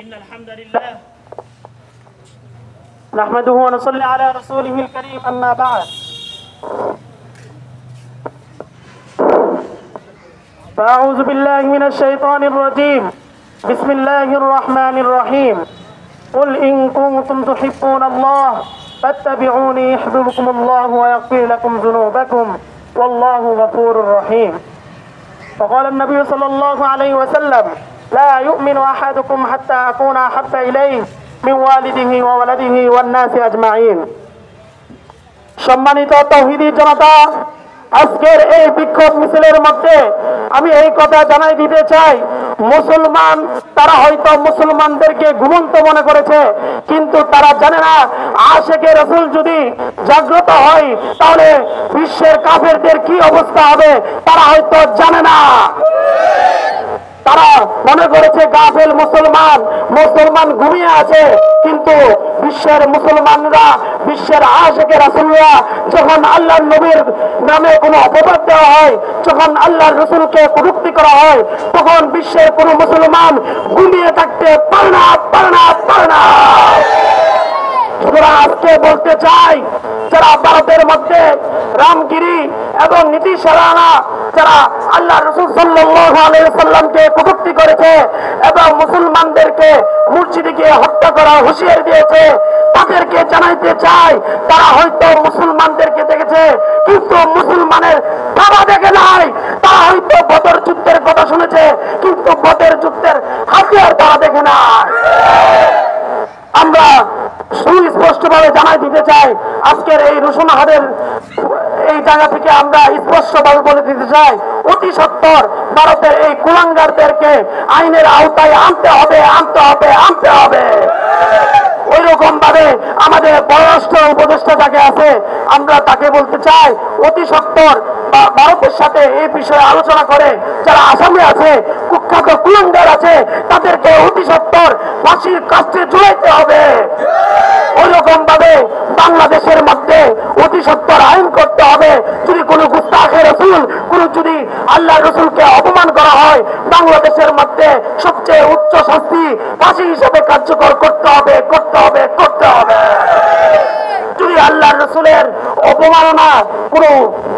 إن الحمد لله نحمده ونصلي على رسوله الكريم أما بعد فأعوذ بالله من الشيطان الرجيم بسم الله الرحمن الرحيم قل إن كنتم تحبون الله فاتبعوني يحببكم الله ويغفر لكم ذنوبكم والله غفور رحيم وقال النبي صلى الله عليه وسلم لا يؤمن أحدكم حتى أكون أحب إليه من والده وولده والناس أجمعين সম্মানিত তাওহীদি জনতা আজকের এই বিক্ষোভ মিছিলের মধ্যে আমি এই কথা জানাই দিতে চাই মুসলমান তারা হয়তো মুসলমানদেরকে ঘুমন্ত মনে করেছে কিন্তু তারা জানে না আশিকে রাসূল যদি জাগ্রত হয় তাহলে বিশ্বের কাফেরদের কি অবস্থা হবে তারা হয়তো জানে না তারা মনে করেছে গাফেল মুসলমান ঘুমিয়ে আছে কিন্তু বিশ্বের মুসলমানরা বিশ্বের আশিকে রাসূলরা যখন আল্লাহর নবীর নামে কোনো অপবাদ দেওয়া হয় যখন আল্লাহর রাসূলকে কটূক্তি করা হয় তখন বিশ্বের কোনো মুসলমান ঘুমিয়ে থাকতে পারে না সুতরাং আজকে বলতে চাই যারা ভারতের মধ্যে রামগিরি এবং নীতিশ রানা যারা আল্লাহ রাসূল সাল্লাল্লাহু আলাইহি ওয়াসাল্লামকে কটূক্তি করেছে এবং মুসলমানদেরকে মসজিদে গিয়ে হত্যা করার হুঁশিয়ারি দিয়েছে তাদেরকে জানাইতে চাই তারা হয়তো মুসলমানদেরকে দেখেছে কিন্তু মুসলমানের বাবা দেখে নাই তারা হয়তো বদর যুদ্ধের কথা শুনেছে কিন্তু বদর যুদ্ধের হাতিয়ার তারা দেখে নাই আমরা সুস্পষ্টভাবে জানাই দিতে চাই আজকের এই রুশনাহারের এই জায়গা থেকে আমরা স্পষ্টভাবে বলে দিতে চাই অতি সত্বর ভারতের এই কুলাঙ্গারদেরকে আইনের আওতায় আনতে হবে ওই রকম ভাবে আমাদের পররাষ্ট্র উপদেষ্টা যাকে আছে আমরা তাকে বলতে চাই অতি সত্বর ভারতের সাথে এই বিষয়ে আলোচনা করে যারা আসামি আছে কুখ্যাত কুলাঙ্গার আছে তাদেরকে অতি সত্বর ফাঁসির কাস্টে ঝুলাইতে হবে ওইরকম ভাবে বাংলাদেশের মধ্যে অতি সত্বর আইন করতে হবে যদি কোনো গুস্তাখে রাসূল কোনো যদি আল্লাহর রাসূলকে অপমান করা হয় বাংলাদেশের মধ্যে সবচেয়ে উচ্চ শাস্তি ফাঁসি হিসেবে কার্যকর করতে হবে যদি আল্লাহর রাসূলের অপমাননা কোনো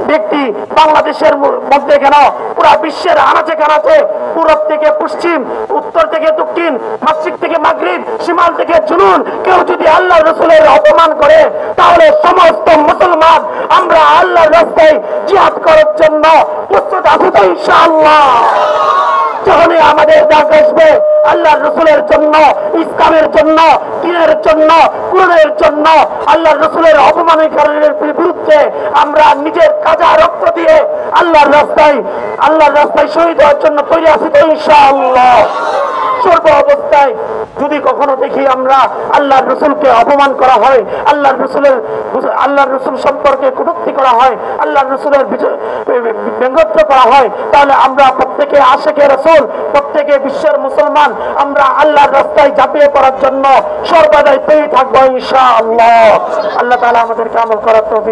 ব্যক্তি বাংলাদেশের মধ্যে কেন পুরা বিশ্বের আনাচে কানাচে পূরব থেকে পশ্চিম উত্তর থেকে দক্ষিণ মাশরিক থেকে মাগরিব শিমাল থেকে জুনুন কেউ যদি আল্লাহর রাসূলের অপমান করে তাহলে সমস্ত মুসলমান আমরা আল্লাহর রাস্তায় জিহাদ করার জন্য প্রস্তুত আছি তো ইনশাআল্লাহ যখনই আমাদের ডাক আসবে আল্লাহর রাসূলের জন্য ইসলামের জন্য দ্বীনের জন্য কুরআনের জন্য আল্লাহর রাসূলের অপমানকারীদের বিরুদ্ধে আমরা নিজের কাজা রক্ত দিয়ে আল্লাহর রাস্তায় শহীদ হওয়ার জন্য তৈরি আছি তো ইনশাআল্লাহ সর্ব অবস্থায় যদি কখনো দেখি আমরা আল্লাহর রাসূলকে অপমান করা হয় আল্লাহর রাসূল সম্পর্কে কটূক্তি করা হয় আল্লাহর রাসূলের ব্যঙ্গত্ব করা হয় তাহলে আমরা প্রত্যেকে আশিকে রাসূল প্রত্যেকে বিশ্বের মুসলমান আমরা আল্লাহর রাস্তায় ঝাঁপিয়ে পড়ার জন্য সর্বদাই তৈরি থাকবো ইনশাআল্লাহ আল্লাহ তাআলা আমাদেরকে আমল করার তৌফিক